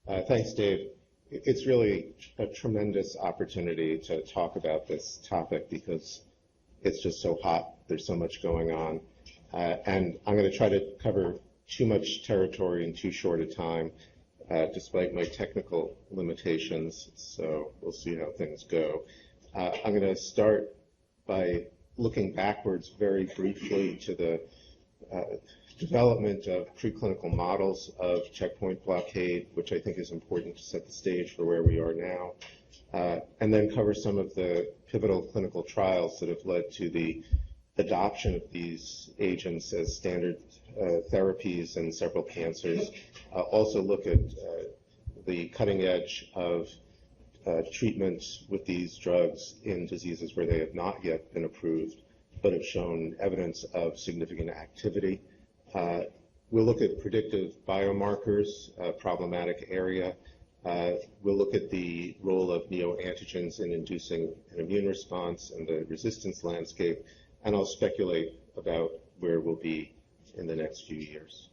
Thanks, Dave. It's really a tremendous opportunity to talk about this topic because it's just so hot. There's so much going on. And I'm going to try to cover too much territory in too short a time, despite my technical limitations. So we'll see how things go. I'm going to start by looking backwards very briefly to the development of preclinical models of checkpoint blockade, which I think is important to set the stage for where we are now, and then cover some of the pivotal clinical trials that have led to the adoption of these agents as standard therapies in several cancers. Also look at the cutting edge of treatments with these drugs in diseases where they have not yet been approved, but have shown evidence of significant activity. We'll look at predictive biomarkers, problematic area. We'll look at the role of neoantigens in inducing an immune response and the resistance landscape, and I'll speculate about where we'll be in the next few years.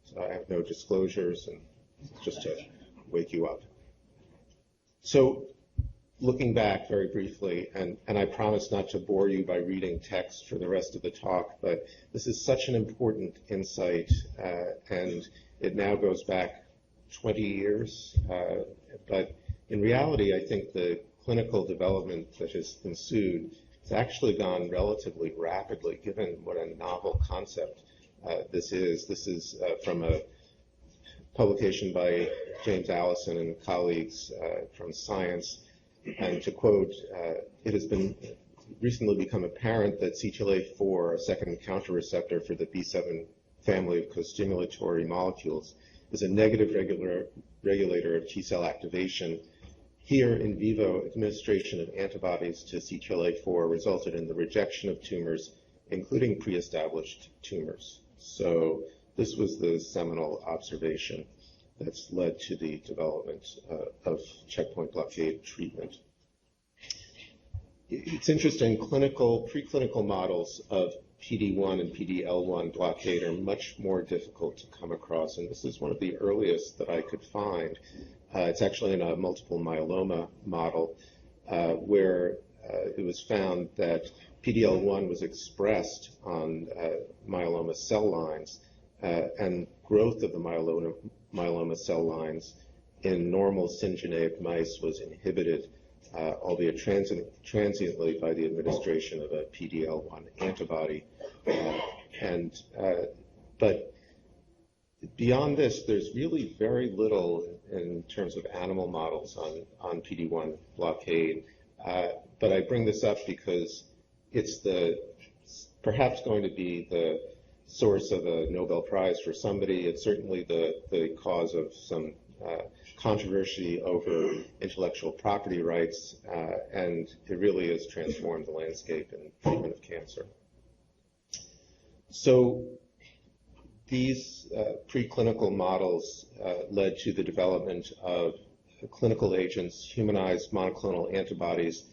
So I have no disclosures, and just to wake you up. So looking back very briefly, and I promise not to bore you by reading text for the rest of the talk, but this is such an important insight, and it now goes back 20 years. But in reality, I think the clinical development that has ensued has actually gone relatively rapidly, given what a novel concept this is. This is from a publication by James Allison and colleagues from Science. And to quote, it has been recently become apparent that CTLA-4, a second counter receptor for the B7 family of costimulatory molecules, is a negative regulator of T-cell activation. Here, in vivo administration of antibodies to CTLA-4 resulted in the rejection of tumors, including pre-established tumors. So this was the seminal observation that's led to the development of checkpoint blockade treatment. It's interesting, preclinical models of PD-1 and PD-L1 blockade are much more difficult to come across, and this is one of the earliest that I could find. It's actually in a multiple myeloma model where it was found that PD-L1 was expressed on myeloma cell lines, and growth of the myeloma cell lines in normal syngeneic mice was inhibited, albeit transiently, by the administration of a PD-L1 antibody. But beyond this, there's really very little in terms of animal models on PD-1 blockade. But I bring this up because it's perhaps going to be the source of a Nobel Prize for somebody. It's certainly the cause of some controversy over intellectual property rights, and it really has transformed the landscape in treatment of cancer. So these preclinical models led to the development of clinical agents, humanized monoclonal antibodies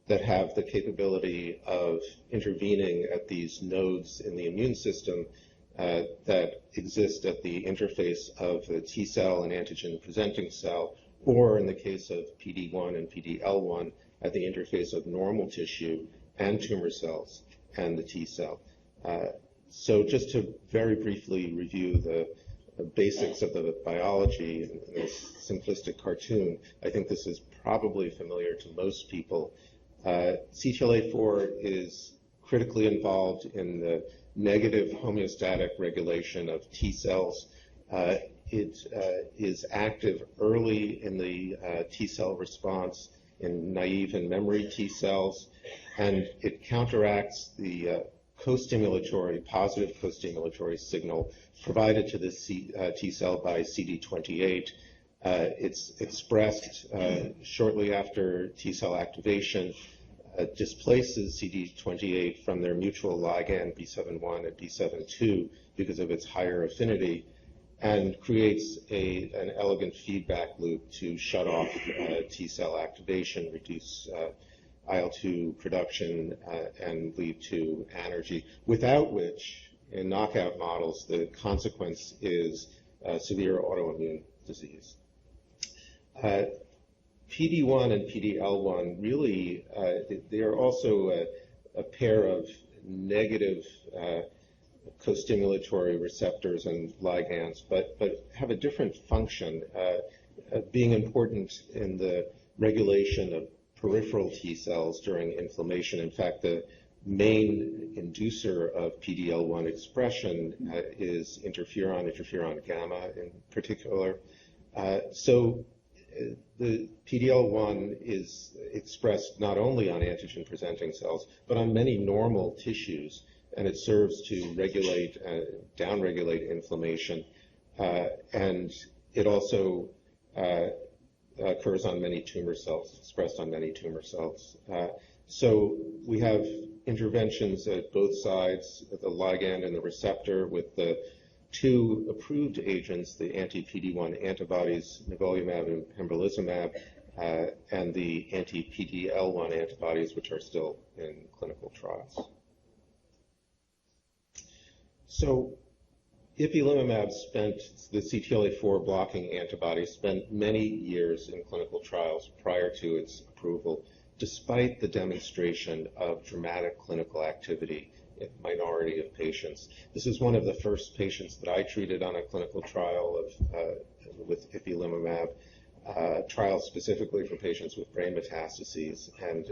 that have the capability of intervening at these nodes in the immune system that exist at the interface of the T cell and antigen presenting cell, or in the case of PD-1 and PD-L1, at the interface of normal tissue and tumor cells and the T cell. So just to very briefly review the basics of the biology in this simplistic cartoon, I think this is probably familiar to most people. CTLA-4 is critically involved in the negative homeostatic regulation of T cells. It is active early in the T cell response in naive and memory T cells, and it counteracts the positive co-stimulatory signal provided to the T cell by CD28. It's expressed shortly after T cell activation, displaces CD28 from their mutual ligand B7-1 and B7-2 because of its higher affinity, and creates an elegant feedback loop to shut off T cell activation, reduce IL-2 production, and lead to anergy, without which, in knockout models, the consequence is severe autoimmune disease. PD-1 and PD-L1 really, they are also a pair of negative co-stimulatory receptors and ligands, but have a different function, being important in the regulation of peripheral T cells during inflammation. In fact, the main inducer of PD-L1 expression is interferon gamma in particular. So the PD-L1 is expressed not only on antigen-presenting cells, but on many normal tissues, and it serves to regulate, downregulate inflammation, and it also occurs on many tumor cells, expressed on many tumor cells. So we have interventions at both sides, the ligand and the receptor, with the two approved agents, the anti-PD-1 antibodies, nivolumab and pembrolizumab, and the anti-PD-L1 antibodies, which are still in clinical trials. So ipilimumab the CTLA-4 blocking antibody, spent many years in clinical trials prior to its approval, despite the demonstration of dramatic clinical activity in a minority of patients. This is one of the first patients that I treated on a clinical trial with ipilimumab, trial specifically for patients with brain metastases. And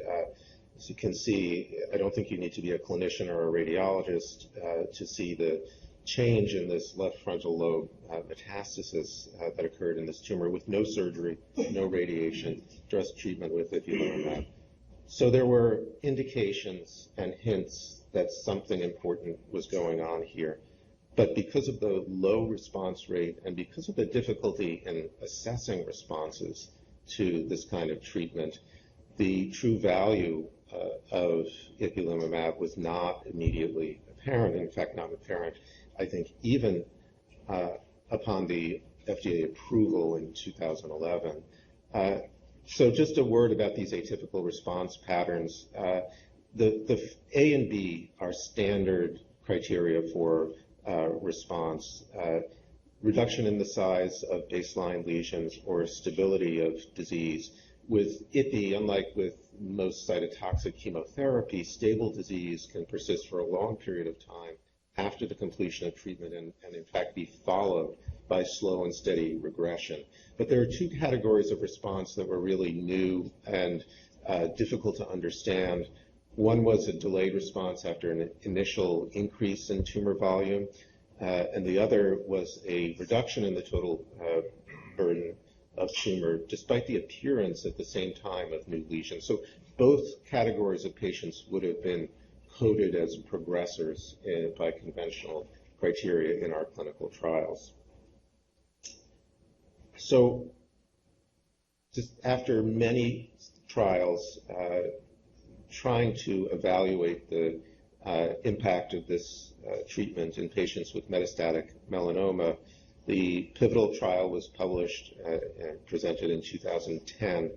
as you can see, I don't think you need to be a clinician or a radiologist to see the change in this left frontal lobe metastasis that occurred in this tumor with no surgery, no radiation, just treatment with ipilimumab. So there were indications and hints that something important was going on here. But because of the low response rate and because of the difficulty in assessing responses to this kind of treatment, the true value of ipilimumab was not immediately apparent. In fact, not apparent, I think, even upon the FDA approval in 2011. So just a word about these atypical response patterns. The A and B are standard criteria for response. Reduction in the size of baseline lesions or stability of disease. With IPI, unlike with most cytotoxic chemotherapy, stable disease can persist for a long period of time after the completion of treatment and in fact be followed by slow and steady regression. But there are two categories of response that were really new and difficult to understand. One was a delayed response after an initial increase in tumor volume, and the other was a reduction in the total burden of tumor despite the appearance at the same time of new lesions. So both categories of patients would have been coded as progressors by conventional criteria in our clinical trials. So just after many trials trying to evaluate the impact of this treatment in patients with metastatic melanoma, the pivotal trial was published and presented in 2010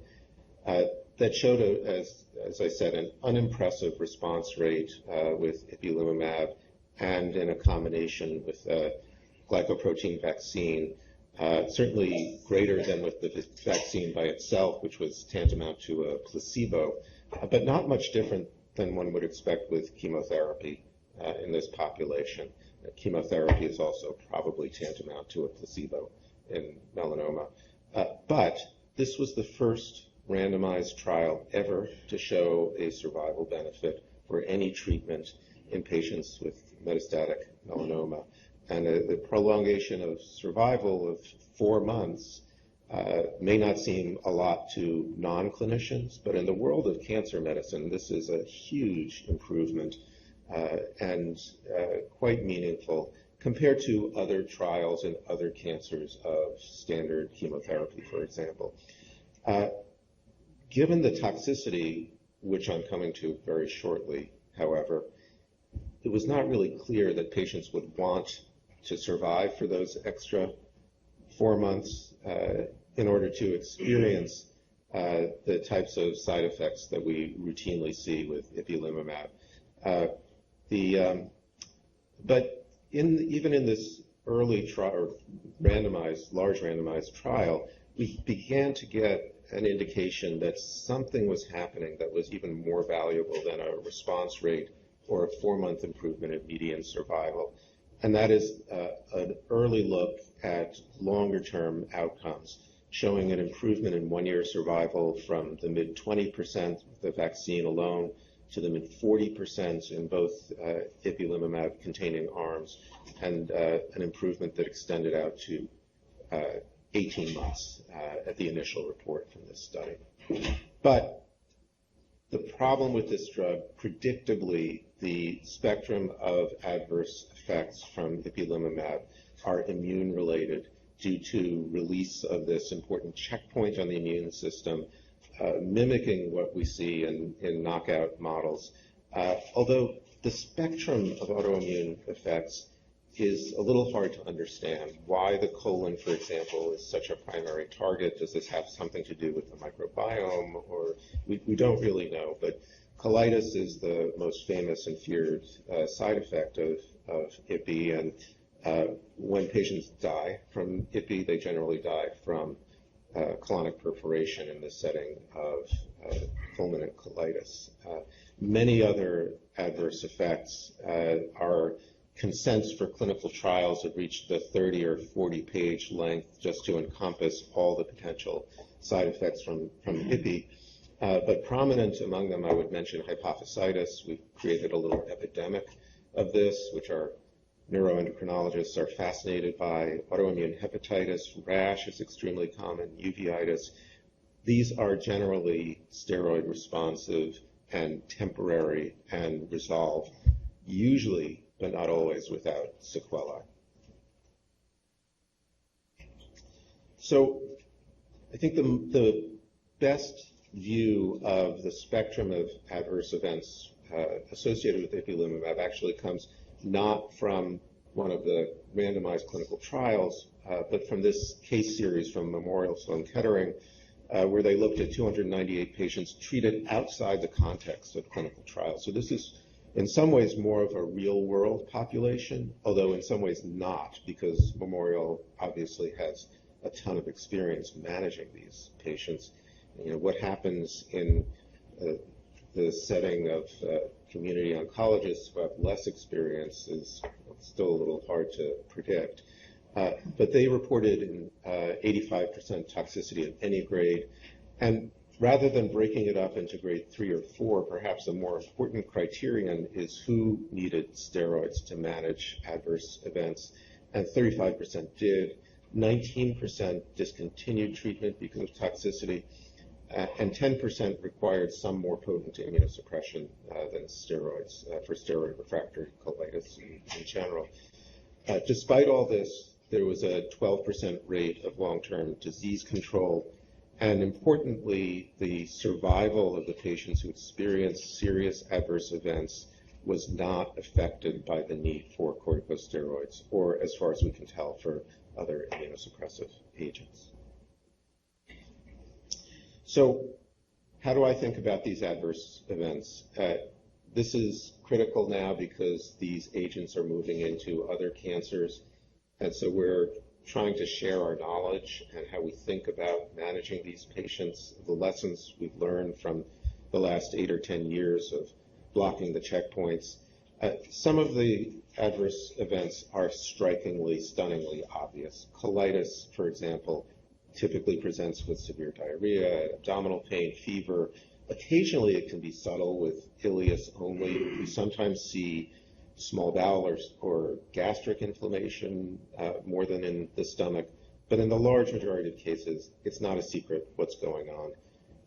that showed, as I said, an unimpressive response rate with ipilimumab and in a combination with a glycoprotein vaccine, certainly greater than with the vaccine by itself, which was tantamount to a placebo, but not much different than one would expect with chemotherapy in this population. Chemotherapy is also probably tantamount to a placebo in melanoma. But this was the first randomized trial ever to show a survival benefit for any treatment in patients with metastatic melanoma. And the prolongation of survival of 4 months may not seem a lot to non-clinicians, but in the world of cancer medicine, this is a huge improvement and quite meaningful compared to other trials in other cancers of standard chemotherapy, for example. Given the toxicity, which I'm coming to very shortly, however, it was not really clear that patients would want to survive for those extra 4 months in order to experience the types of side effects that we routinely see with ipilimumab. But even in this early trial, large randomized trial, we began to get an indication that something was happening that was even more valuable than a response rate or a 4-month improvement in median survival. And that is an early look at longer-term outcomes, showing an improvement in 1-year survival from the mid-20% with the vaccine alone to the mid-40% in both ipilimumab-containing arms, and an improvement that extended out to 18 months at the initial report from this study. But the problem with this drug, predictably, the spectrum of adverse effects from ipilimumab are immune-related due to release of this important checkpoint on the immune system, mimicking what we see in knockout models. Although the spectrum of autoimmune effects is a little hard to understand. Why the colon, for example, is such a primary target. Does this have something to do with the microbiome? Or we don't really know, but colitis is the most famous and feared side effect of IPI, and when patients die from IPI, they generally die from colonic perforation in the setting of fulminant colitis. Many other adverse effects are consents for clinical trials have reached the 30 or 40-page length just to encompass all the potential side effects from IPI. But prominent among them, I would mention hypophysitis. We've created a little epidemic of this, which our neuroendocrinologists are fascinated by. Autoimmune hepatitis, rash is extremely common, uveitis. These are generally steroid responsive and temporary and resolve, usually, but not always, without sequelae. So I think the best view of the spectrum of adverse events associated with ipilimumab actually comes not from one of the randomized clinical trials, but from this case series from Memorial Sloan Kettering, where they looked at 298 patients treated outside the context of clinical trials. So this is in some ways more of a real-world population, although in some ways not, because Memorial obviously has a ton of experience managing these patients. You know, what happens in the setting of community oncologists who have less experience is still a little hard to predict. But they reported an 85% toxicity of any grade. And rather than breaking it up into grade 3 or 4, perhaps a more important criterion is who needed steroids to manage adverse events. And 35% did. 19% discontinued treatment because of toxicity. And 10% required some more potent immunosuppression than steroids for steroid refractory colitis in general. Despite all this, there was a 12% rate of long-term disease control. And importantly, the survival of the patients who experienced serious adverse events was not affected by the need for corticosteroids, or as far as we can tell, for other immunosuppressive agents. So how do I think about these adverse events? This is critical now because these agents are moving into other cancers. And so we're trying to share our knowledge and how we think about managing these patients, the lessons we've learned from the last 8 or 10 years of blocking the checkpoints. Some of the adverse events are strikingly, stunningly obvious. Colitis, for example, typically presents with severe diarrhea, abdominal pain, fever. Occasionally it can be subtle with ileus only. We sometimes see small bowel or gastric inflammation more than in the stomach. But in the large majority of cases, it's not a secret what's going on.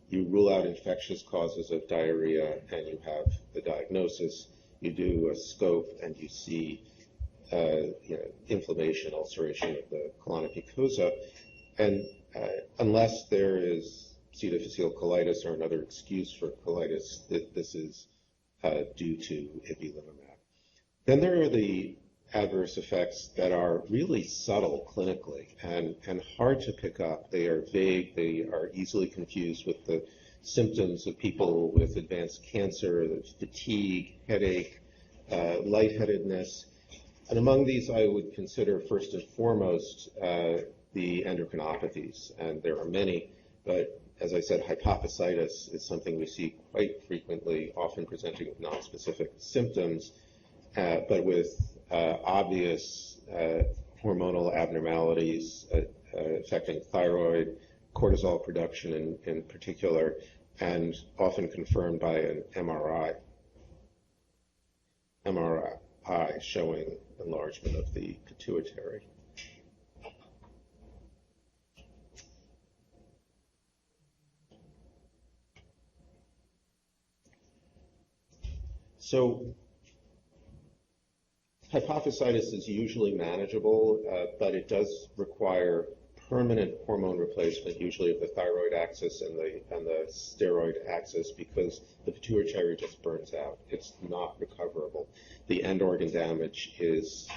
You rule out infectious causes of diarrhea and you have the diagnosis. You do a scope and you see inflammation, ulceration of the colonic mucosa. And unless there is C. difficile colitis or another excuse for colitis, this is due to ipilimumab. Then there are the adverse effects that are really subtle clinically and hard to pick up. They are vague. They are easily confused with the symptoms of people with advanced cancer, fatigue, headache, lightheadedness. And among these, I would consider first and foremost the endocrinopathies, and there are many, but as I said, hypophysitis is something we see quite frequently, often presenting with nonspecific symptoms, but with obvious hormonal abnormalities affecting thyroid, cortisol production in particular, and often confirmed by an MRI showing enlargement of the pituitary. So hypophysitis is usually manageable, but it does require permanent hormone replacement, usually of the thyroid axis and the steroid axis, because the pituitary just burns out. It's not recoverable. The end organ damage is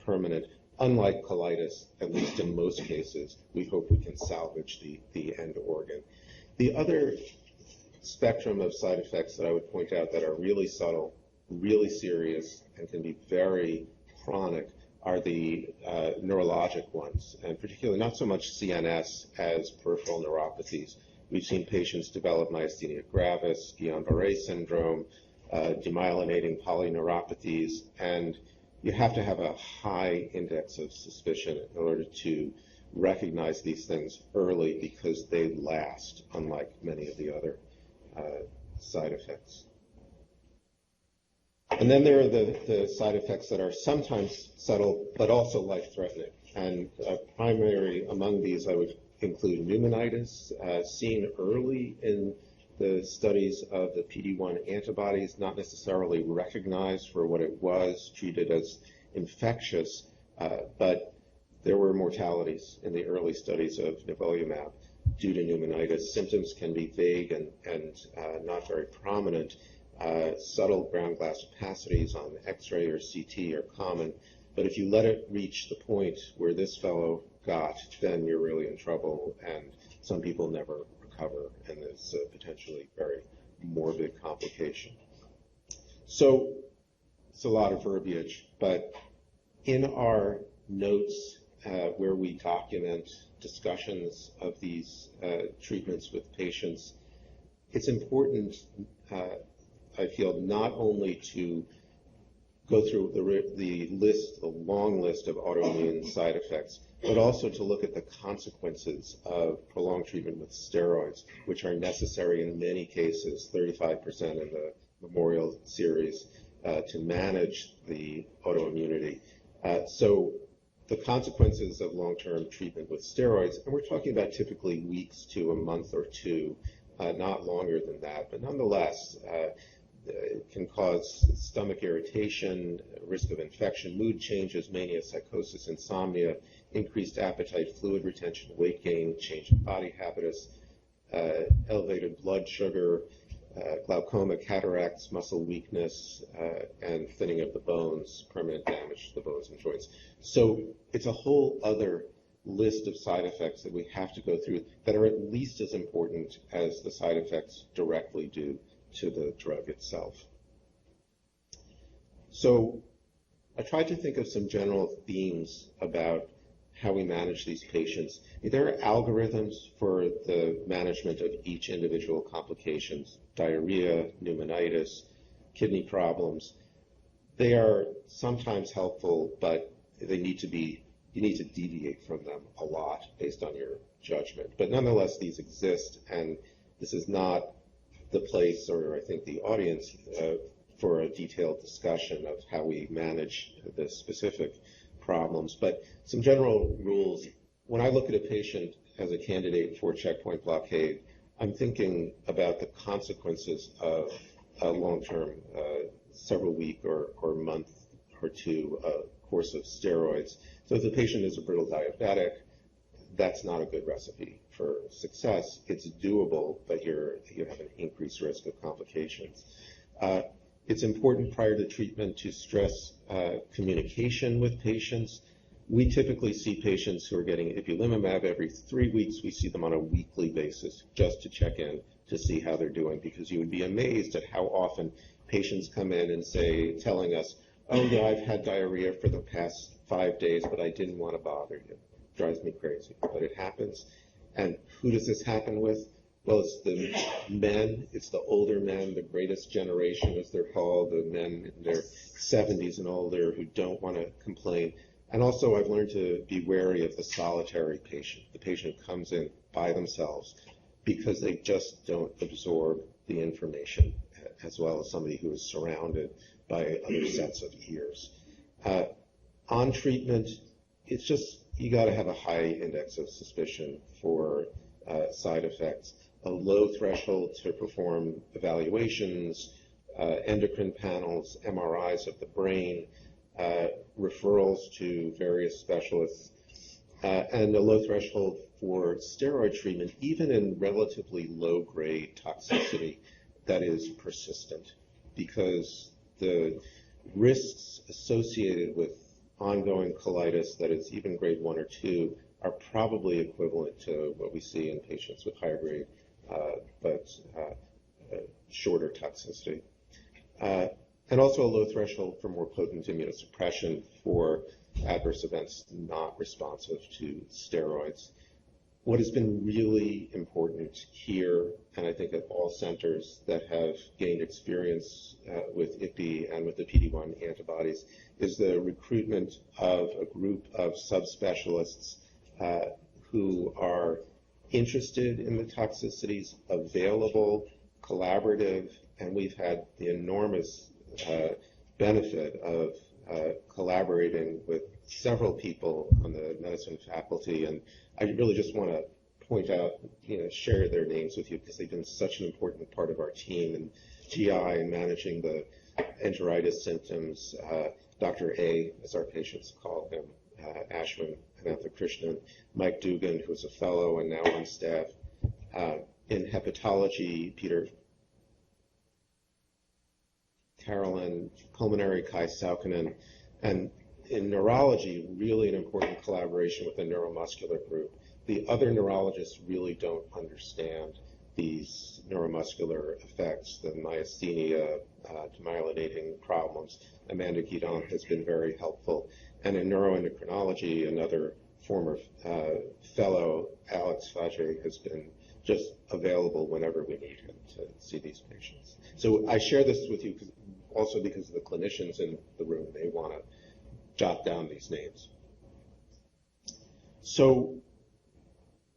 permanent. Unlike colitis, at least in most cases, we hope we can salvage the end organ. The other spectrum of side effects that I would point out that are really subtle, really serious, and can be very chronic are the neurologic ones, and particularly not so much CNS as peripheral neuropathies. We've seen patients develop myasthenia gravis, Guillain-Barré syndrome, demyelinating polyneuropathies, and you have to have a high index of suspicion in order to recognize these things early because they last, unlike many of the other side effects. And then there are the side effects that are sometimes subtle but also life-threatening. And primary among these, I would include pneumonitis, seen early in the studies of the PD-1 antibodies, not necessarily recognized for what it was, treated as infectious, but there were mortalities in the early studies of nivolumab due to pneumonitis. Symptoms can be vague and not very prominent. Subtle ground glass opacities on X-ray or CT are common, but if you let it reach the point where this fellow got, then you're really in trouble, and some people never recover, and it's a potentially very morbid complication. So it's a lot of verbiage, but in our notes where we document discussions of these treatments with patients, it's important, I feel, not only to go through the long list of autoimmune side effects, but also to look at the consequences of prolonged treatment with steroids, which are necessary in many cases, 35% in the Memorial series, to manage the autoimmunity. So the consequences of long-term treatment with steroids, and we're talking about typically weeks to a month or two, not longer than that, but nonetheless, it can cause stomach irritation, risk of infection, mood changes, mania, psychosis, insomnia, increased appetite, fluid retention, weight gain, change in body habitus, elevated blood sugar, glaucoma, cataracts, muscle weakness, and thinning of the bones, permanent damage to the bones and joints. So it's a whole other list of side effects that we have to go through that are at least as important as the side effects directly due to the drug itself. So I tried to think of some general themes about how we manage these patients. There are algorithms for the management of each individual complications, diarrhea, pneumonitis, kidney problems. They are sometimes helpful, but you need to deviate from them a lot based on your judgment. But nonetheless, these exist, and this is not the place, or I think the audience, for a detailed discussion of how we manage the specific problems. But some general rules. When I look at a patient as a candidate for checkpoint blockade, I'm thinking about the consequences of a long-term, several-week or month or two course of steroids. So if the patient is a brittle diabetic, that's not a good recipe for success. It's doable, but you have an increased risk of complications. It's important prior to treatment to stress communication with patients. We typically see patients who are getting ipilimumab every 3 weeks. We see them on a weekly basis just to check in to see how they're doing, because you would be amazed at how often patients come in and telling us, oh yeah, I've had diarrhea for the past 5 days, but I didn't want to bother you. drives me crazy, but it happens. And who does this happen with? Well, it's the men, it's the older men, the greatest generation, as they're called, the men in their 70s and older who don't want to complain. And also, I've learned to be wary of the solitary patient, the patient who comes in by themselves because they just don't absorb the information as well as somebody who is surrounded by other sets of ears. On treatment, it's just, you got to have a high index of suspicion for side effects, a low threshold to perform evaluations, endocrine panels, MRIs of the brain, referrals to various specialists, and a low threshold for steroid treatment, even in relatively low-grade toxicity that is persistent, because the risks associated with ongoing colitis that is even grade 1 or 2 are probably equivalent to what we see in patients with higher grade but shorter toxicity. And also a low threshold for more potent immunosuppression for adverse events not responsive to steroids. What has been really important here, and I think at all centers that have gained experience with IPI and with the PD-1 antibodies, is the recruitment of a group of subspecialists who are interested in the toxicities, available, collaborative, and we've had the enormous benefit of collaborating with several people on the medicine faculty, and I really just want to point out, share their names with you because they've been such an important part of our team in GI and managing the enteritis symptoms. Dr. A, as our patients call him, Ashwin Ananthakrishnan, Mike Dugan, who's a fellow and now on staff. In hepatology, Peter Carolyn, pulmonary Kai Saukkonen, and in neurology, really an important collaboration with the neuromuscular group. The other neurologists really don't understand these neuromuscular effects, the myasthenia, demyelinating problems. Amanda Guidon has been very helpful. And in neuroendocrinology, another former fellow, Alex Fage, has been just available whenever we need him to see these patients. So I share this with you also because of the clinicians in the room. They want to jot down these names. So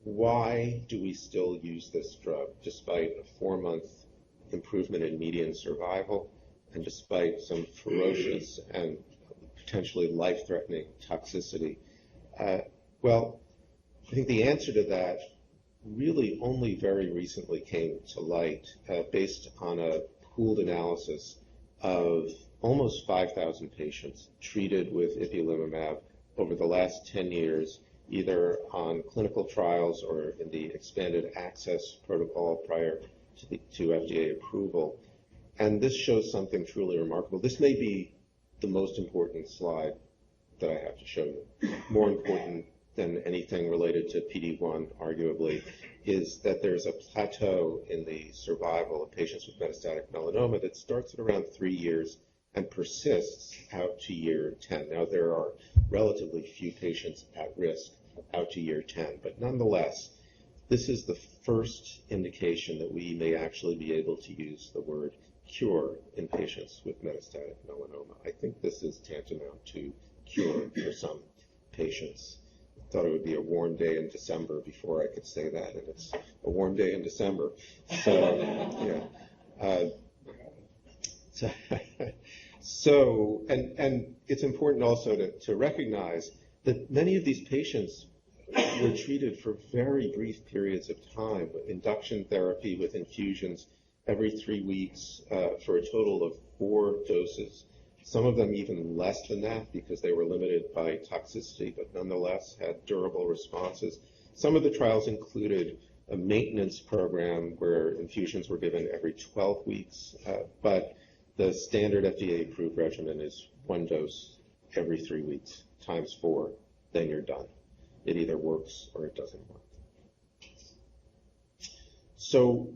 why do we still use this drug despite a 4-month improvement in median survival and despite some ferocious and potentially life-threatening toxicity? Well, I think the answer to that really only very recently came to light based on a pooled analysis of almost 5,000 patients treated with ipilimumab over the last 10 years, either on clinical trials or in the expanded access protocol prior to FDA approval. And this shows something truly remarkable. This may be the most important slide that I have to show you. More important than anything related to PD-1, arguably, is that there's a plateau in the survival of patients with metastatic melanoma that starts at around 3 years and persists out to year 10. Now, there are relatively few patients at risk out to year 10, but nonetheless, this is the first indication that we may actually be able to use the word cure in patients with metastatic melanoma. I think this is tantamount to cure for some patients. I thought it would be a warm day in December before I could say that, and it's a warm day in December. So, yeah. So, and it's important also to recognize that many of these patients were treated for very brief periods of time, with induction therapy with infusions every 3 weeks for a total of 4 doses. Some of them even less than that because they were limited by toxicity, but nonetheless had durable responses. Some of the trials included a maintenance program where infusions were given every 12 weeks, but the standard FDA-approved regimen is 1 dose every 3 weeks times 4, then you're done. It either works or it doesn't work. So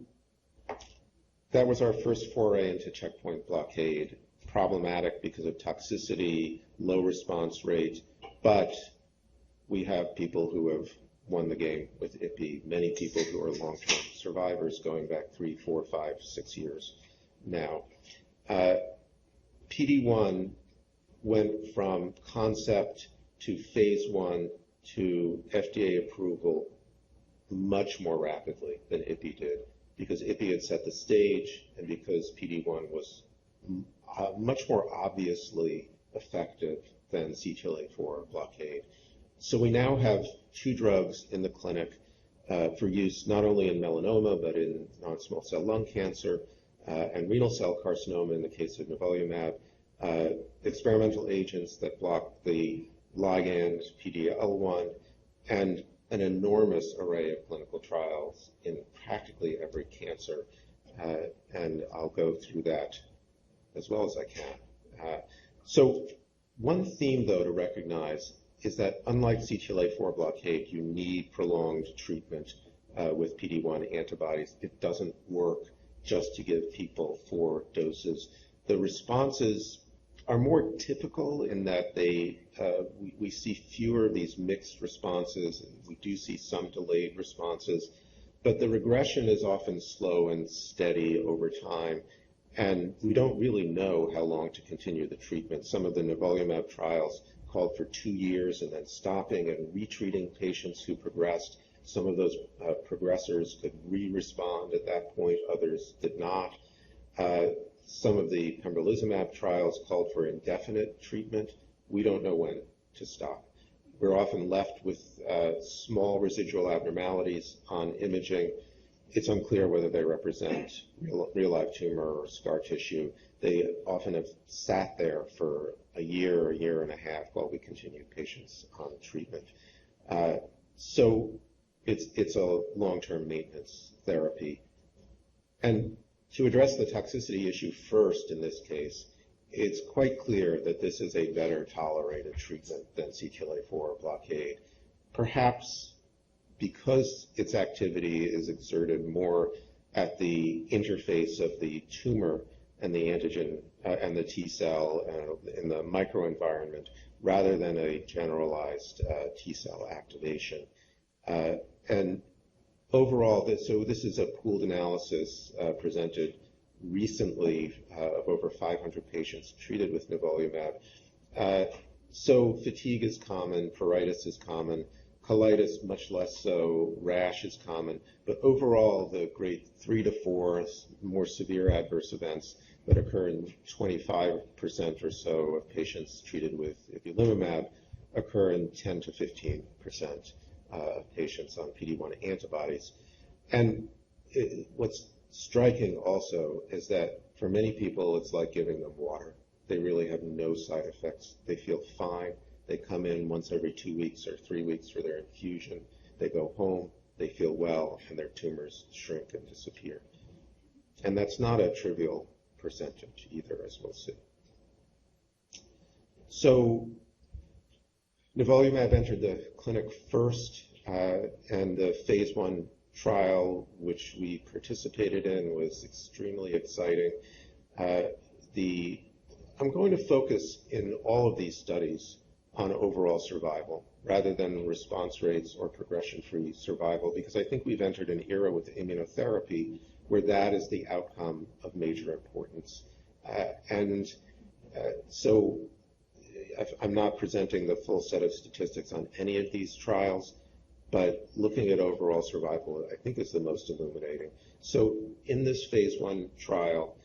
that was our first foray into checkpoint blockade. Problematic because of toxicity, low response rate, but we have people who have won the game with IPI, many people who are long-term survivors going back 3, 4, 5, 6 years now. PD-1 went from concept to phase 1 to FDA approval much more rapidly than IPI did, because IPI had set the stage and because PD-1 was much more obviously effective than CTLA-4 blockade. So we now have 2 drugs in the clinic for use not only in melanoma, but in non-small cell lung cancer and renal cell carcinoma in the case of nivolumab, experimental agents that block the ligand PD-L1, and an enormous array of clinical trials in practically every cancer. And I'll go through that as well as I can. So one theme, though, to recognize is that unlike CTLA-4 blockade, you need prolonged treatment with PD-1 antibodies. It doesn't work just to give people 4 doses. The responses are more typical in that we see fewer of these mixed responses, and we do see some delayed responses, but the regression is often slow and steady over time, and we don't really know how long to continue the treatment. Some of the nivolumab trials called for 2 years and then stopping and retreating patients who progressed. Some of those progressors could re-respond at that point, others did not. Some of the pembrolizumab trials called for indefinite treatment. We don't know when to stop. We're often left with small residual abnormalities on imaging. It's unclear whether they represent real live tumor or scar tissue. They often have sat there for a year and a half while we continue patients on treatment. So it's a long-term maintenance therapy. And to address the toxicity issue first in this case, it's quite clear that this is a better tolerated treatment than CTLA-4 blockade, perhaps because its activity is exerted more at the interface of the tumor and the antigen and the T cell in the microenvironment rather than a generalized T cell activation. And overall, this is a pooled analysis presented recently of over 500 patients treated with nivolumab. So fatigue is common, pruritus is common, colitis much less so, rash is common, but overall the grade 3 to 4 more severe adverse events that occur in 25% or so of patients treated with ipilimumab occur in 10 to 15% of patients on PD-1 antibodies. And what's striking also is that for many people, it's like giving them water. They really have no side effects. They feel fine. They come in once every 2 weeks or 3 weeks for their infusion. They go home, they feel well, and their tumors shrink and disappear. And that's not a trivial percentage either, as we'll see. So nivolumab entered the clinic first, and the phase 1 trial, which we participated in, was extremely exciting. I'm going to focus in all of these studies on overall survival rather than response rates or progression-free survival, because I think we've entered an era with immunotherapy where that is the outcome of major importance. So I'm not presenting the full set of statistics on any of these trials, but looking at overall survival, I think is the most illuminating. So in this phase 1 trial,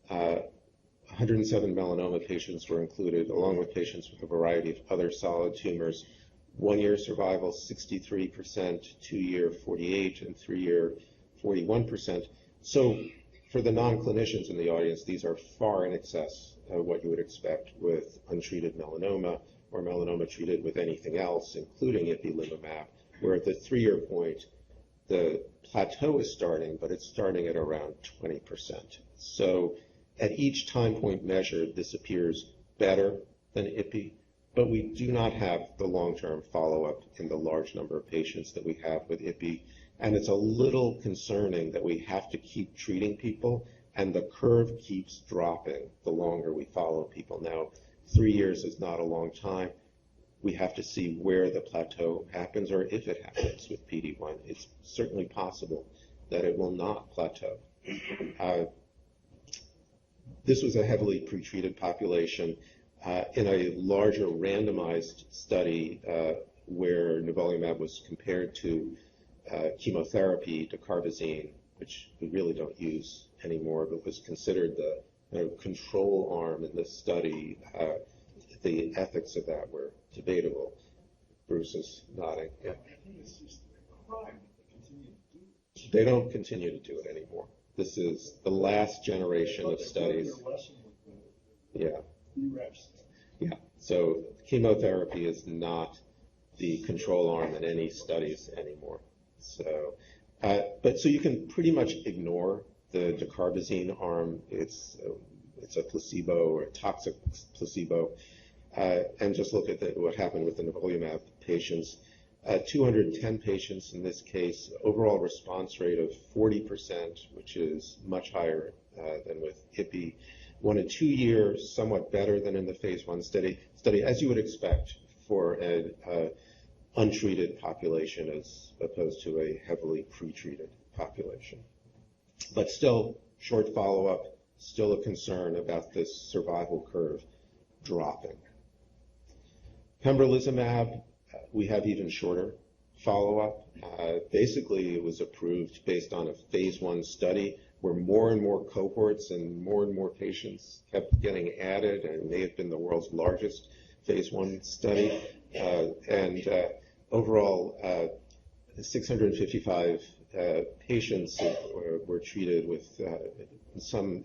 107 melanoma patients were included, along with patients with a variety of other solid tumors. 1-year survival, 63%, 2-year, 48%, and 3-year, 41%. So for the non-clinicians in the audience, these are far in excess of what you would expect with untreated melanoma or melanoma treated with anything else, including ipilimumab, where at the 3-year point, the plateau is starting, but it's starting at around 20%. So at each time point measured, this appears better than IPI, but we do not have the long-term follow-up in the large number of patients that we have with IPI, and it's a little concerning that we have to keep treating people, and the curve keeps dropping the longer we follow people. Now, 3 years is not a long time. we have to see where the plateau happens or if it happens with PD-1. It's certainly possible that it will not plateau. This was a heavily pretreated population in a larger randomized study where nivolumab was compared to chemotherapy, dacarbazine, which we really don't use anymore, but was considered the control arm in this study. The ethics of that were debatable. Bruce is nodding. Yeah. I think it's just a crime that they continue to do it. They don't continue to do it anymore. This is the last generation of studies. Yeah. Yeah. So chemotherapy is not the control arm in any studies anymore. So, so you can pretty much ignore the dacarbazine arm. It's a placebo or a toxic placebo, and just look at what happened with the nivolumab patients. 210 patients in this case, overall response rate of 40%, which is much higher than with IPI. 1 and 2 years, somewhat better than in the phase 1 study, as you would expect for an untreated population as opposed to a heavily pretreated population. But still, short follow-up, still a concern about this survival curve dropping. Pembrolizumab, we have even shorter follow-up. Basically, it was approved based on a phase 1 study where more and more cohorts and more patients kept getting added, and may have been the world's largest phase 1 study. Overall, 655 patients were treated with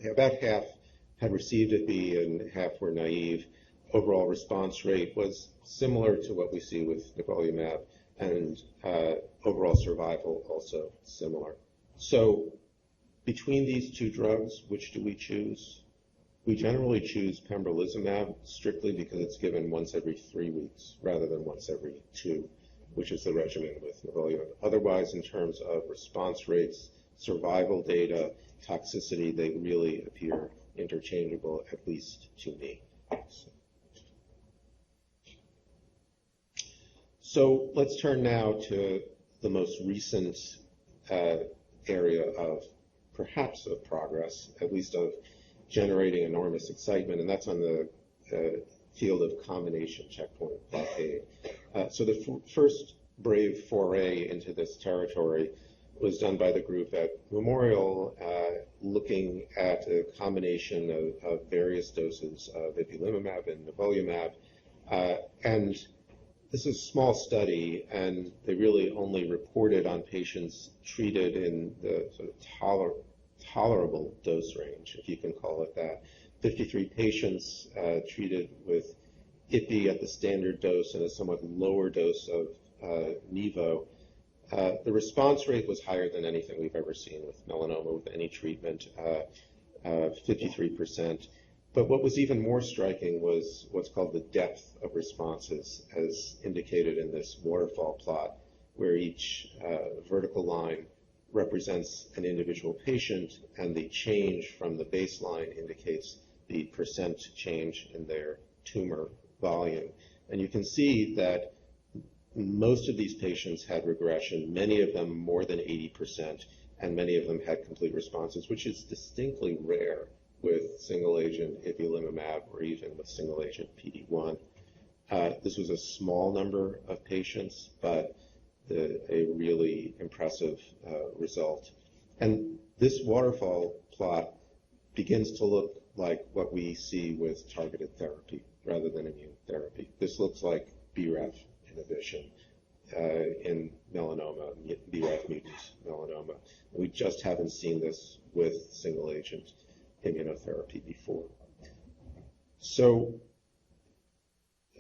about half had received IPI and half were naive. Overall response rate was similar to what we see with nivolumab, and overall survival also similar. So between these two drugs, which do we choose? We generally choose pembrolizumab strictly because it's given once every 3 weeks rather than once every 2, which is the regimen with nivolumab. Otherwise, in terms of response rates, survival data, toxicity, they really appear interchangeable, at least to me. So let's turn now to the most recent area of perhaps of progress, at least of generating enormous excitement, and that's on the field of combination checkpoint blockade. So the first brave foray into this territory was done by the group at Memorial, looking at a combination of various doses of ipilimumab and nivolumab. And this is a small study, and they really only reported on patients treated in the sort of tolerable dose range, if you can call it that. 53 patients treated with IPI at the standard dose and a somewhat lower dose of Nivo. The response rate was higher than anything we've ever seen with melanoma with any treatment, 53%. But what was even more striking was what's called the depth of responses, as indicated in this waterfall plot, where each vertical line represents an individual patient, and the change from the baseline indicates the percent change in their tumor volume. And you can see that most of these patients had regression, many of them more than 80%, and many of them had complete responses, which is distinctly rare with single-agent ipilimumab or even with single-agent PD-1. This was a small number of patients, but a really impressive result. And this waterfall plot begins to look like what we see with targeted therapy rather than immune therapy. This looks like BRAF inhibition in melanoma, BRAF mutant melanoma. We just haven't seen this with single-agent immunotherapy before. So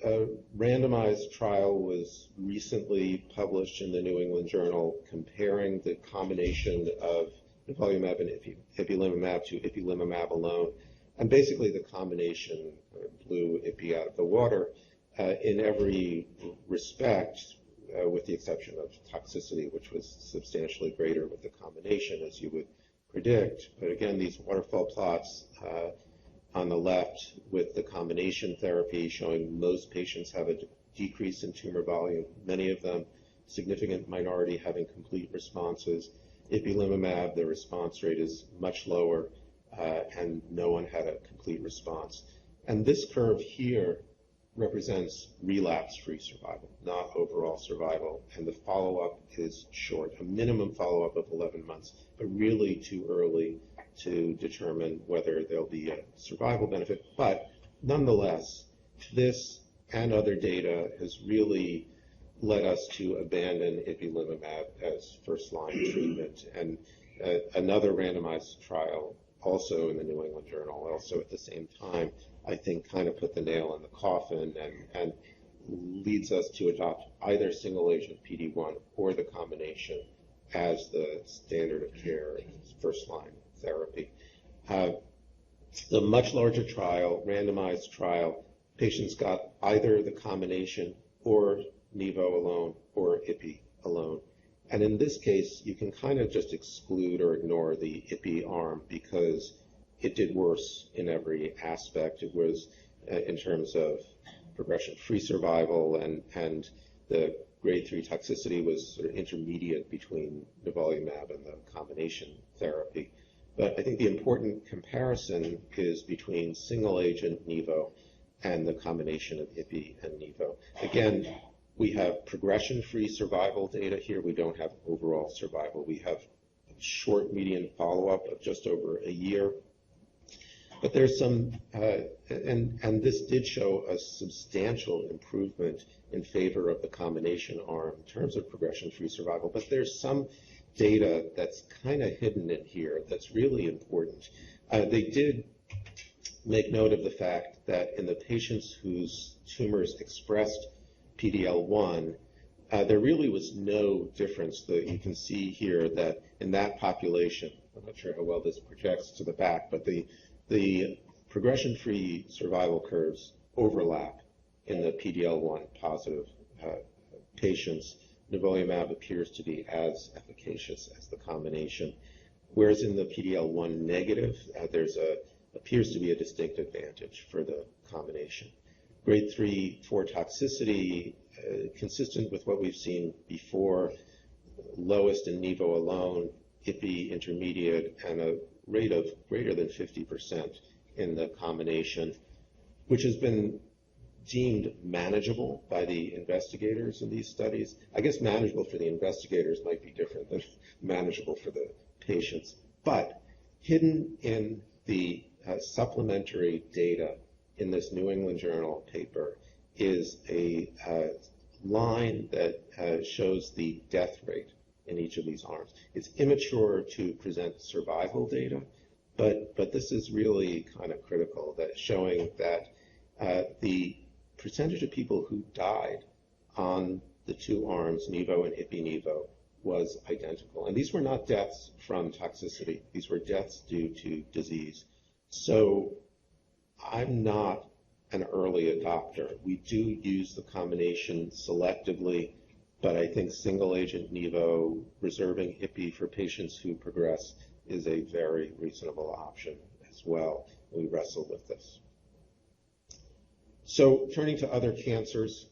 a randomized trial was recently published in the New England Journal comparing the combination of nivolumab and ipilimumab to ipilimumab alone. And basically the combination blew IPI out of the water in every respect, with the exception of toxicity, which was substantially greater with the combination, as you would predict. But again, these waterfall plots on the left with the combination therapy showing most patients have a decrease in tumor volume, many of them significant minority having complete responses. Ipilimumab, the response rate is much lower, and no one had a complete response. And this curve here represents relapse-free survival, not overall survival, and the follow-up is short, a minimum follow-up of 11 months, but really too early to determine whether there'll be a survival benefit. But nonetheless, this and other data has really led us to abandon ipilimumab as first-line treatment. And another randomized trial, also in the New England Journal, also at the same time, I think kind of put the nail in the coffin and leads us to adopt either single-agent PD-1 or the combination as the standard of care first-line therapy. The much larger trial, randomized trial, patients got either the combination or Nivo alone or Ipi alone. And in this case, you can kind of just exclude or ignore the Ipi arm because it did worse in every aspect. It was in terms of progression-free survival, and the grade 3 toxicity was sort of intermediate between nivolumab and the combination therapy. But I think the important comparison is between single-agent Nivo and the combination of Ipi and Nivo. Again, we have progression-free survival data here. We don't have overall survival. We have short median follow-up of just over a year. But there's some, and this did show a substantial improvement in favor of the combination arm in terms of progression-free survival. But there's some data that's kind of hidden in here that's really important. They did make note of the fact that in the patients whose tumors expressed PD-L1, there really was no difference. You can see here that in that population, I'm not sure how well this projects to the back, but the progression-free survival curves overlap in the PD-L1 positive patients. Nivolumab appears to be as efficacious as the combination, whereas in the PD-L1 negative, appears to be a distinct advantage for the combination. Grade 3 for toxicity, consistent with what we've seen before, lowest in Nivo alone, Ipi intermediate, and a rate of greater than 50% in the combination, which has been deemed manageable by the investigators in these studies. I guess manageable for the investigators might be different than manageable for the patients. But hidden in the supplementary data in this New England Journal paper is a line that shows the death rate in each of these arms. It's immature to present survival data, but this is really kind of critical, that showing that the percentage of people who died on the two arms, Nivo and Ipi-Nivo, was identical. And these were not deaths from toxicity. These were deaths due to disease. So I'm not an early adopter. We do use the combination selectively, but I think single-agent Nivo, reserving Ipi for patients who progress, is a very reasonable option as well. We wrestle with this. So turning to other cancers,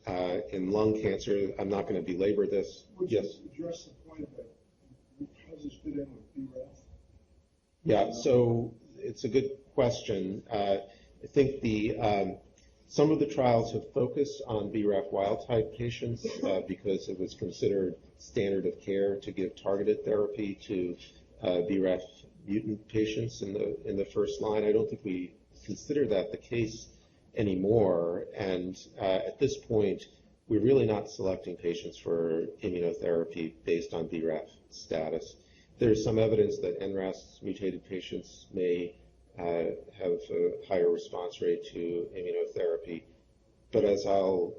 in lung cancer, I'm not going to belabor this. Would you address the point that how does this fit in with BRAF? Yeah, so it's a good question. I think some of the trials have focused on BRAF wild-type patients because it was considered standard of care to give targeted therapy to BRAF mutant patients in the first line. I don't think we consider that the case anymore, and at this point, we're really not selecting patients for immunotherapy based on BRAF status. There's some evidence that NRAS mutated patients may have a higher response rate to immunotherapy, but as I'll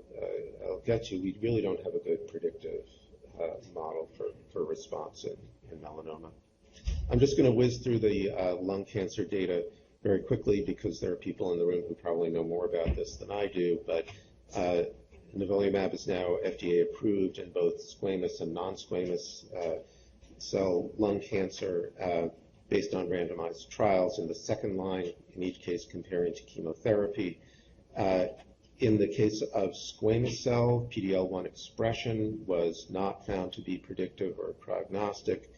get to, we really don't have a good predictive model for response in melanoma. I'm just going to whiz through the lung cancer data very quickly because there are people in the room who probably know more about this than I do, but nivolumab is now FDA approved in both squamous and non-squamous cell lung cancer based on randomized trials in the second line, in each case comparing to chemotherapy. In the case of squamous cell, PD-L1 expression was not found to be predictive or prognostic.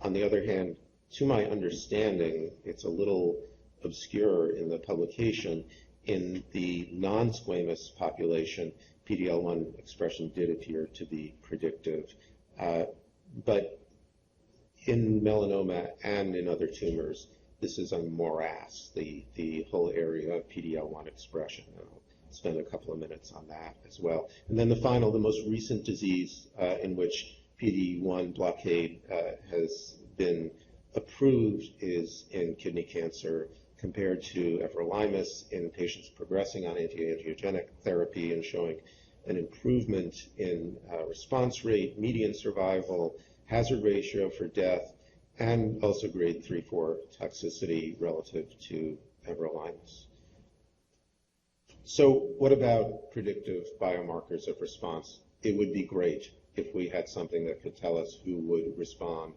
On the other hand, to my understanding, it's a little obscure in the publication. In the non-squamous population, PD-L1 expression did appear to be predictive. But in melanoma and in other tumors, this is a morass, the whole area of PD-L1 expression. I'll spend a couple of minutes on that as well. And then the most recent disease in which PD-1 blockade has been approved is in kidney cancer, compared to everolimus in patients progressing on anti-angiogenic therapy and showing an improvement in response rate, median survival, hazard ratio for death, and also grade 3/4 toxicity relative to everolimus. So what about predictive biomarkers of response? It would be great if we had something that could tell us who would respond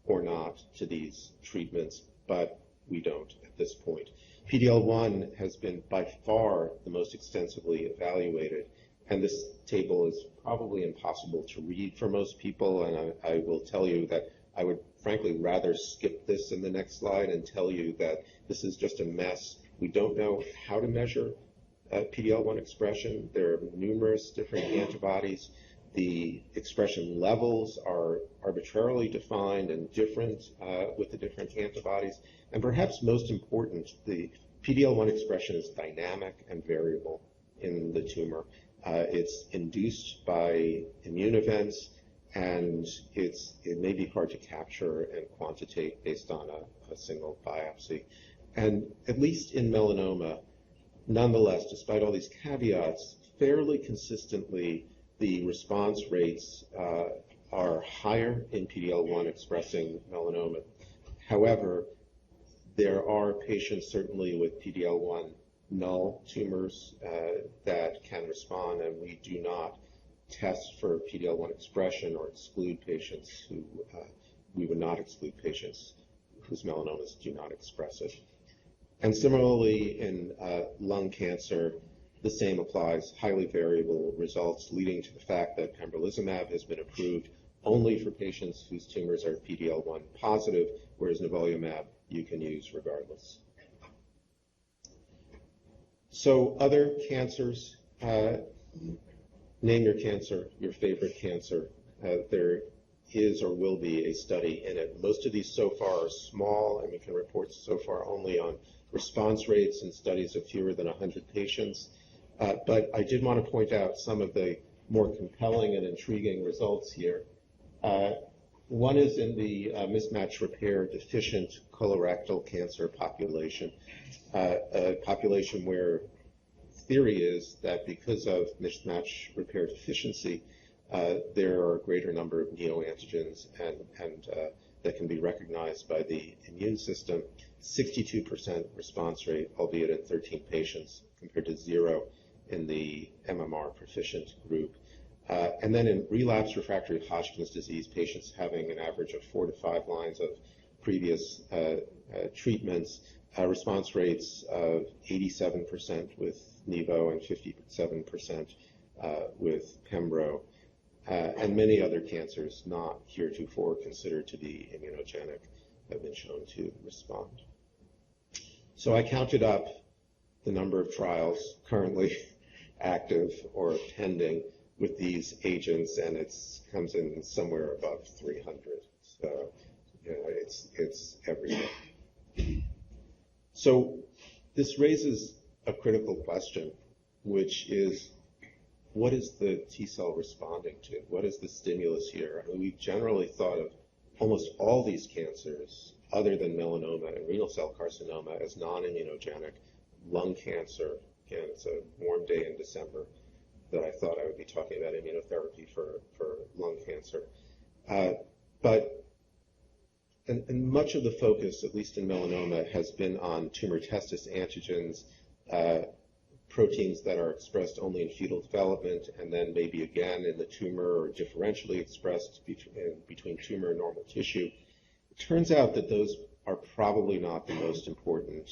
or not to these treatments, but we don't at this point. PD-L1 has been by far the most extensively evaluated, and this table is probably impossible to read for most people, and I will tell you that I would frankly rather skip this in the next slide and tell you that this is just a mess. We don't know how to measure PD-L1 expression. There are numerous different antibodies. The expression levels are arbitrarily defined and different with the different antibodies. And perhaps most important, the PD-L1 expression is dynamic and variable in the tumor. It's induced by immune events, and it may be hard to capture and quantitate based on a single biopsy. And at least in melanoma, nonetheless, despite all these caveats, fairly consistently, the response rates are higher in PD-L1 expressing melanoma. However, there are patients certainly with PD-L1 null tumors that can respond, and we do not test for PD-L1 expression or exclude patients who, we would not exclude patients whose melanomas do not express it. And similarly in lung cancer, the same applies, highly variable results, leading to the fact that pembrolizumab has been approved only for patients whose tumors are PD-L1 positive, whereas nivolumab you can use regardless. So other cancers, name your cancer, your favorite cancer. There is or will be a study in it. Most of these so far are small, and we can report so far only on response rates in studies of fewer than 100 patients. But I did want to point out some of the more compelling and intriguing results here. One is in the mismatch repair deficient colorectal cancer population, a population where theory is that because of mismatch repair deficiency, there are a greater number of neoantigens and that can be recognized by the immune system. 62% response rate, albeit in 13 patients, compared to 0 in the MMR proficient group. And then in relapse refractory Hodgkin's disease, patients having an average of 4 to 5 lines of previous treatments, response rates of 87% with Nivo and 57% with Pembro, and many other cancers not heretofore considered to be immunogenic have been shown to respond. So I counted up the number of trials currently active or pending with these agents, and it comes in somewhere above 300. So, it's everywhere. So this raises a critical question, which is, what is the T cell responding to? What is the stimulus here? I mean, we've generally thought of almost all these cancers, other than melanoma and renal cell carcinoma, as non-immunogenic. Lung cancer, again, it's a warm day in December that I thought I would be talking about immunotherapy for lung cancer. And much of the focus, at least in melanoma, has been on tumor testis antigens, proteins that are expressed only in fetal development, and then maybe again in the tumor or differentially expressed between tumor and normal tissue. It turns out that those are probably not the most important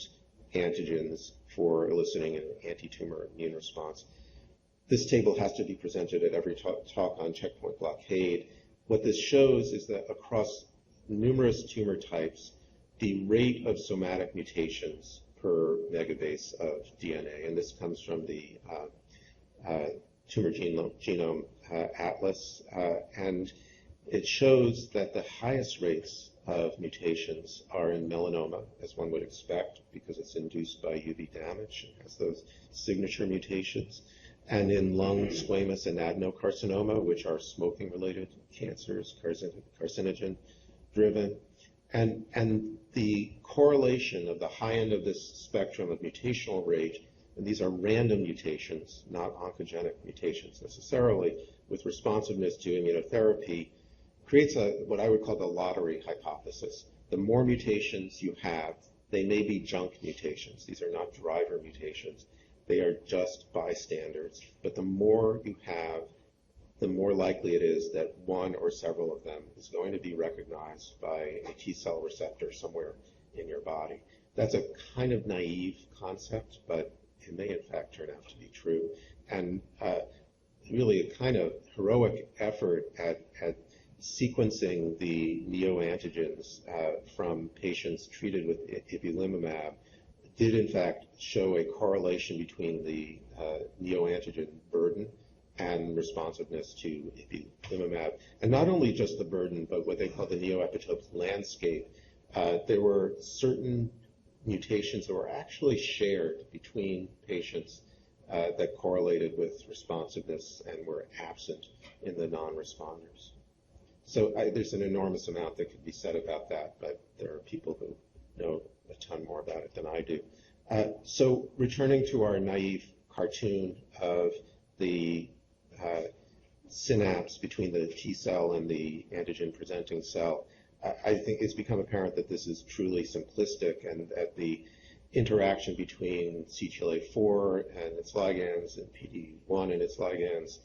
antigens for eliciting an anti-tumor immune response. This table has to be presented at every talk on checkpoint blockade. What this shows is that across numerous tumor types, the rate of somatic mutations per megabase of DNA, and this comes from the Tumor Genome Atlas, and it shows that the highest rates of mutations are in melanoma, as one would expect, because it's induced by UV damage and has those signature mutations, and in lung squamous and adenocarcinoma, which are smoking-related cancers, carcinogen-driven. And the correlation of the high end of this spectrum of mutational rate, and these are random mutations, not oncogenic mutations necessarily, with responsiveness to immunotherapy, creates what I would call the lottery hypothesis. The more mutations you have, they may be junk mutations. These are not driver mutations. They are just bystanders. But the more you have, the more likely it is that one or several of them is going to be recognized by a T-cell receptor somewhere in your body. That's a kind of naive concept, but it may in fact turn out to be true. And really a kind of heroic effort at sequencing the neoantigens from patients treated with ipilimumab did in fact show a correlation between the neoantigen burden and responsiveness to ipilimumab. And not only just the burden, but what they call the neoepitope landscape. There were certain mutations that were actually shared between patients that correlated with responsiveness and were absent in the non-responders. So there's an enormous amount that could be said about that, but there are people who know a ton more about it than I do. So returning to our naive cartoon of the synapse between the T cell and the antigen-presenting cell, I think it's become apparent that this is truly simplistic and that the interaction between CTLA-4 and its ligands and PD-1 and its ligands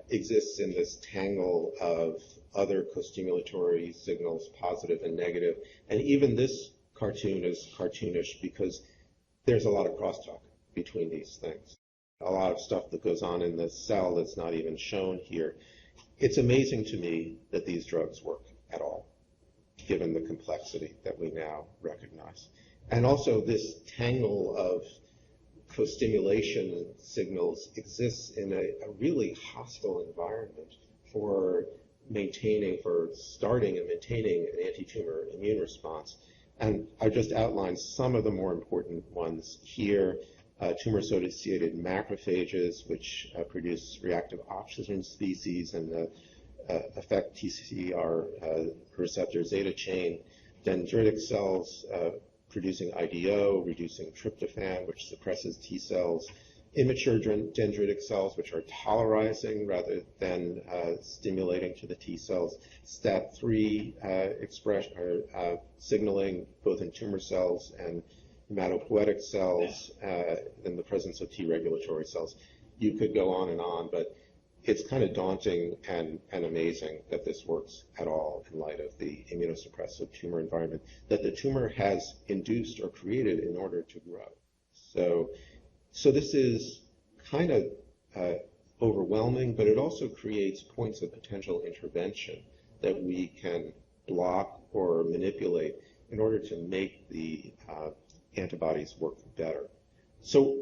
exists in this tangle of other costimulatory signals, positive and negative. And even this cartoon is cartoonish because there's a lot of crosstalk between these things. A lot of stuff that goes on in the cell that's not even shown here. It's amazing to me that these drugs work at all, given the complexity that we now recognize. And also this tangle of co-stimulation signals exists in a really hostile environment for starting and maintaining an anti-tumor immune response. And I've just outlined some of the more important ones here. Tumor-associated macrophages, which produce reactive oxygen species and affect TCR receptor zeta chain. Dendritic cells producing IDO, reducing tryptophan, which suppresses T cells. Immature dendritic cells, which are tolerizing rather than stimulating to the T cells. STAT3 expression or signaling both in tumor cells and hematopoietic cells in the presence of T regulatory cells. You could go on and on, but it's kind of daunting and amazing that this works at all in light of the immunosuppressive tumor environment that the tumor has induced or created in order to grow. So this is kind of overwhelming, but it also creates points of potential intervention that we can block or manipulate in order to make the antibodies work better. So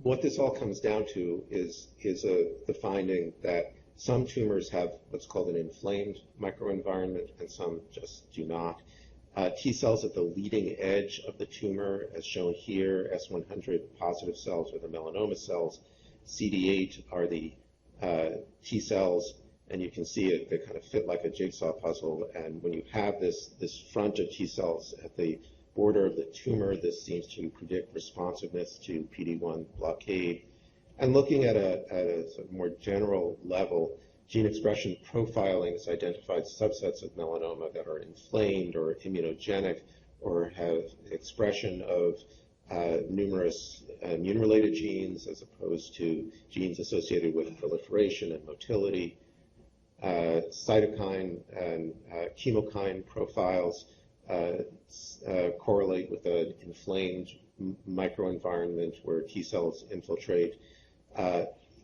what this all comes down to is the finding that some tumors have what's called an inflamed microenvironment and some just do not. T cells at the leading edge of the tumor, as shown here, S100 positive cells are the melanoma cells. CD8 are the T cells, and you can see it, they kind of fit like a jigsaw puzzle. And when you have this front of T cells at the border of the tumor, this seems to predict responsiveness to PD-1 blockade. And looking at a sort of more general level, gene expression profiling has identified subsets of melanoma that are inflamed or immunogenic or have expression of numerous immune-related genes as opposed to genes associated with proliferation and motility. Cytokine and chemokine profiles correlate with an inflamed microenvironment where T cells infiltrate.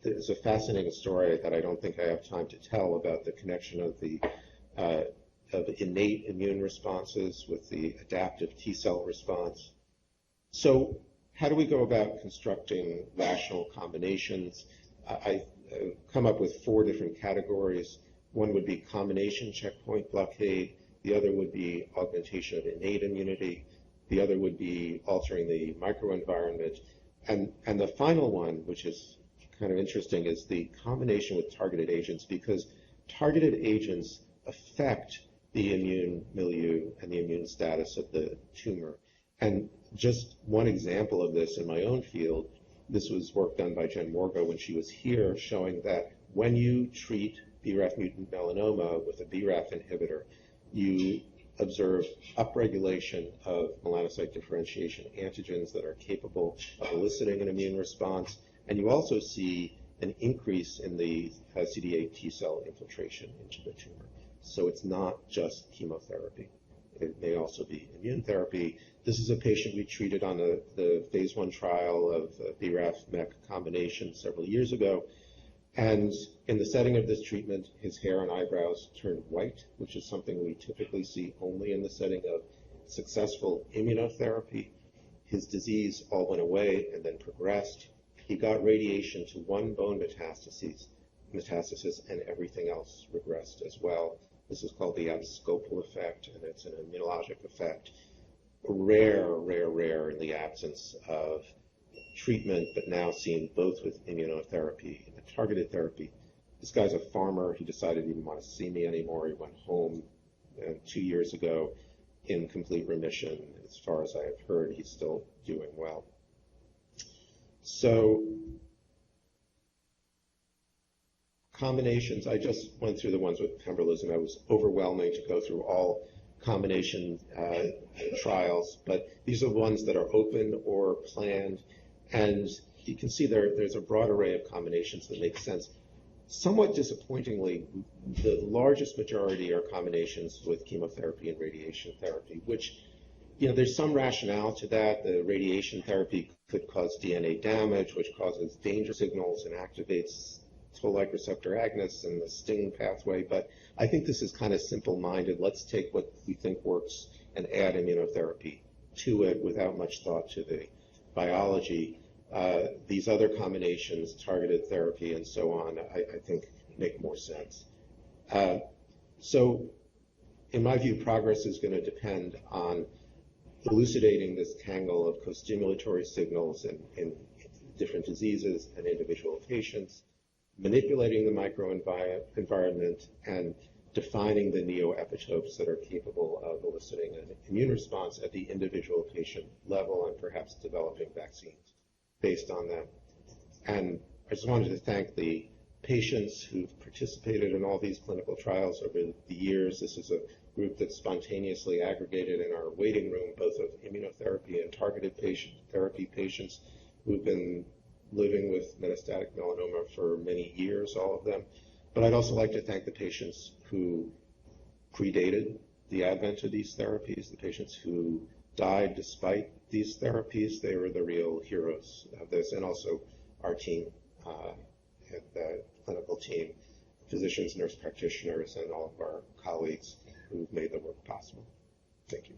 There's a fascinating story that I don't think I have time to tell about the connection of the of innate immune responses with the adaptive T cell response. So how do we go about constructing rational combinations? I come up with 4 different categories. One would be combination checkpoint blockade. The other would be augmentation of innate immunity. The other would be altering the microenvironment. And the final one, which is kind of interesting, is the combination with targeted agents, because targeted agents affect the immune milieu and the immune status of the tumor. And just one example of this in my own field, this was work done by Jen Morgo when she was here, showing that when you treat BRAF mutant melanoma with a BRAF inhibitor, you observe upregulation of melanocyte differentiation antigens that are capable of eliciting an immune response. And you also see an increase in the CD8 T cell infiltration into the tumor. So it's not just chemotherapy. It may also be immune therapy. This is a patient we treated on the phase 1 trial of BRAF-MEK combination several years ago. And in the setting of this treatment, his hair and eyebrows turned white, which is something we typically see only in the setting of successful immunotherapy. His disease all went away and then progressed. He got radiation to 1 bone metastasis, and everything else regressed as well. This is called the abscopal effect, and it's an immunologic effect. Rare in the absence of treatment, but now seen both with immunotherapy and targeted therapy. This guy's a farmer. He decided he didn't want to see me anymore. He went home 2 years ago in complete remission. As far as I have heard, he's still doing well. So combinations, I just went through the ones with pembrolizumab. It was overwhelming to go through all combination trials, but these are the ones that are open or planned. And you can see there's a broad array of combinations that make sense. Somewhat disappointingly, the largest majority are combinations with chemotherapy and radiation therapy, which, there's some rationale to that. The radiation therapy could cause DNA damage, which causes danger signals and activates toll-like receptor agonists and the STING pathway. But I think this is kind of simple-minded. Let's take what we think works and add immunotherapy to it without much thought to the biology. These other combinations, targeted therapy and so on, I think make more sense. So in my view, progress is going to depend on elucidating this tangle of co-stimulatory signals in different diseases and individual patients, manipulating the microenvironment, and defining the neoepitopes that are capable of eliciting an immune response at the individual patient level, and perhaps developing vaccines based on that. And I just wanted to thank the patients who've participated in all these clinical trials over the years. This is a group that's spontaneously aggregated in our waiting room, both of immunotherapy and targeted therapy patients who've been living with metastatic melanoma for many years, all of them. But I'd also like to thank the patients who predated the advent of these therapies, the patients who died despite these therapies. They were the real heroes of this, and also our team, the clinical team, physicians, nurse practitioners, and all of our colleagues who've made the work possible. Thank you.